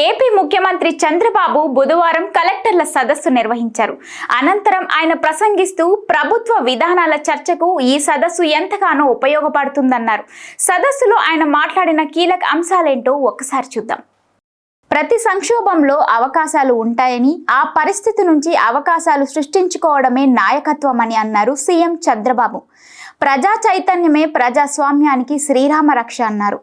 AP ముఖ్యమంత్రి చంద్రబాబు బుధవారం కలెక్టర్ల సదస్సు నిర్వహించారు. అనంతరం ఆయన ప్రసంగిస్తూ ప్రభుత్వ విధానాల చర్చకు ఈ సదస్సు ఎంతగానో ఉపయోగపడుతుందన్నారు. సదస్సులో ఆయన మాట్లాడిన కీలక అంశాలేంటో ఒక్కసారి చూద్దాం. ప్రతి సంక్షోభంలో అవకాశాలు ఉంటాయని, ఆ పరిస్థితి నుంచి అవకాశాలు సృష్టించుకోవడమే నాయకత్వమని అన్నారు సీఎం చంద్రబాబు. ప్రజా చైతన్యమే ప్రజాస్వామ్యానికి శ్రీరామ రక్ష అన్నారు.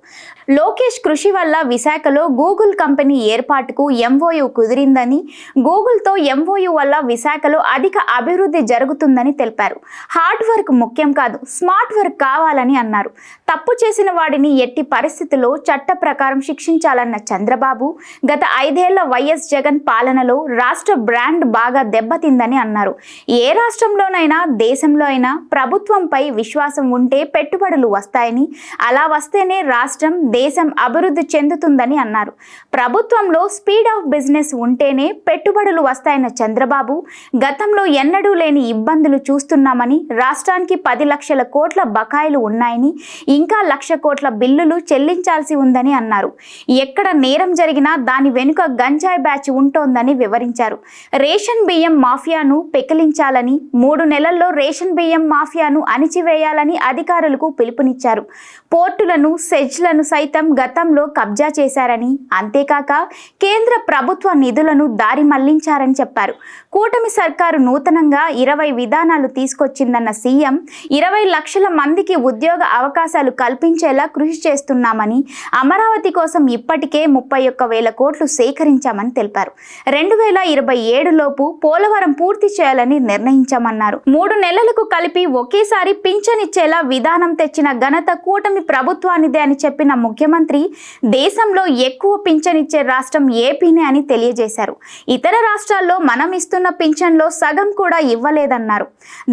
లోకేష్ కృషి వల్ల విశాఖలో గూగుల్ కంపెనీ ఏర్పాటుకు ఎంఓయూ కుదిరిందని, గూగుల్తో ఎంఓయూ వల్ల విశాఖలో అధిక అభివృద్ధి జరుగుతుందని తెలిపారు. హార్డ్ వర్క్ ముఖ్యం కాదు, స్మార్ట్ వర్క్ కావాలని అన్నారు. తప్పు చేసిన వాడిని ఎట్టి పరిస్థితుల్లో చట్ట ప్రకారం శిక్షించాలన్న చంద్రబాబు, గత 5 ఏళ్ల వైఎస్ జగన్ పాలనలో రాష్ట్ర బ్రాండ్ బాగా దెబ్బతిందని అన్నారు. ఏ రాష్ట్రంలోనైనా దేశంలో అయినా ప్రభుత్వంపై విశ్వాసం ఉంటే పెట్టుబడులు వస్తాయని, అలా వస్తేనే రాష్ట్రం దేశం అభివృద్ధి చెందుతుందని అన్నారు. ప్రభుత్వంలో స్పీడ్ ఆఫ్ బిజినెస్ ఉంటేనే పెట్టుబడులు వస్తాయన్న చంద్రబాబు, గతంలో ఎన్నడూ లేని ఇబ్బందులు చూస్తున్నామని, రాష్ట్రానికి 10 లక్షల కోట్ల బకాయిలు ఉన్నాయని, ఇంకా 1 లక్ష కోట్ల బిల్లులు చెల్లించాల్సి ఉందని అన్నారు. ఎక్కడ నేరం జరిగినా దాని వెనుక గంజాయి బ్యాచ్ ఉంటోందని వివరించారు. రేషన్ బియ్యం మాఫియాను పెకిలించాలని, 3 నెలల్లో రేషన్ బియ్యం మాఫియాను అణిచివేయాలని అధికారులకు పిలుపునిచ్చారు. పోర్టులను, సెజ్లను సైతం గతంలో కబ్జా చేశారని, అంతేకాక కేంద్ర ప్రభుత్వ నిధులను దారి మళ్లించారని చెప్పారు. కూటమి సర్కారు నూతనంగా 20 విధానాలు తీసుకొచ్చిందన్న సీఎం, 20 లక్షల మందికి ఉద్యోగ అవకాశాలు కల్పించేలా కృషి చేస్తున్నామని, అమరావతి కోసం ఇప్పటికే 31,000 కోట్లు సేకరించామని తెలిపారు. 2027 లోపు పోలవరం పూర్తి చేయాలని నిర్ణయించామన్నారు. 3 నెలలకు కలిపి ఒకేసారి పింఛనిచ్చేలా విధానం తెచ్చిన ఘనత కూటమి ప్రభుత్వానిదే అని చెప్పిన ముఖ్యమంత్రి, దేశంలో ఎక్కువ పింఛనిచ్చే రాష్ట్రం ఏపీనే అని తెలియజేశారు. ఇతర రాష్ట్రాల్లో మనం ఇస్తున్న పింఛన్లో సగం కూడా ఇవ్వలేదన్నారు.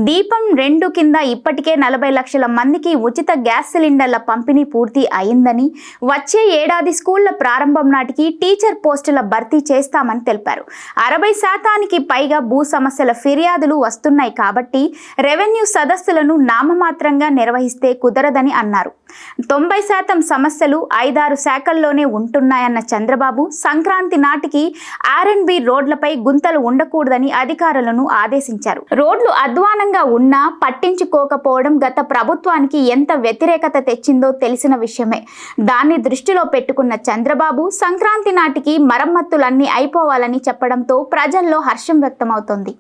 దీపం 2 కింద ఇప్పటికే 40 లక్షల మందికి ఉచిత గ్యాస్ సిలిండర్ల పంపిణీ పూర్తి అయిందని, వచ్చే ఏడాది స్కూళ్ల ప్రారంభం నాటికి టీచర్ పోస్టుల భర్తీ చేస్తామని తెలిపారు. 60% పైగా భూ సమస్యల ఫిర్యాదులు వస్తున్నాయి కాబట్టి రెవెన్యూ సదస్సులను నామమాత్రంగా నిర్వహిస్తే కుదరదని అన్నారు. 90% సమస్యలు 5-6 శాఖల్లోనే ఉంటున్నాయన్న చంద్రబాబు, సంక్రాంతి నాటికి R&B రోడ్లపై గుంతలు ఉండకూడదని అధికారులను ఆదేశించారు. రోడ్లు అధ్వానంగా ఉన్నా పట్టించుకోకపోవడం గత ప్రభుత్వానికి ఎంత వ్యతిరేకత తెచ్చిందో తెలిసిన విషయమే. దాన్ని దృష్టిలో పెట్టుకున్న చంద్రబాబు, సంక్రాంతి నాటికి మరమ్మతులన్నీ అయిపోవాలని చెప్పడంతో ప్రజల్లో హర్షం వ్యక్తమవుతోంది.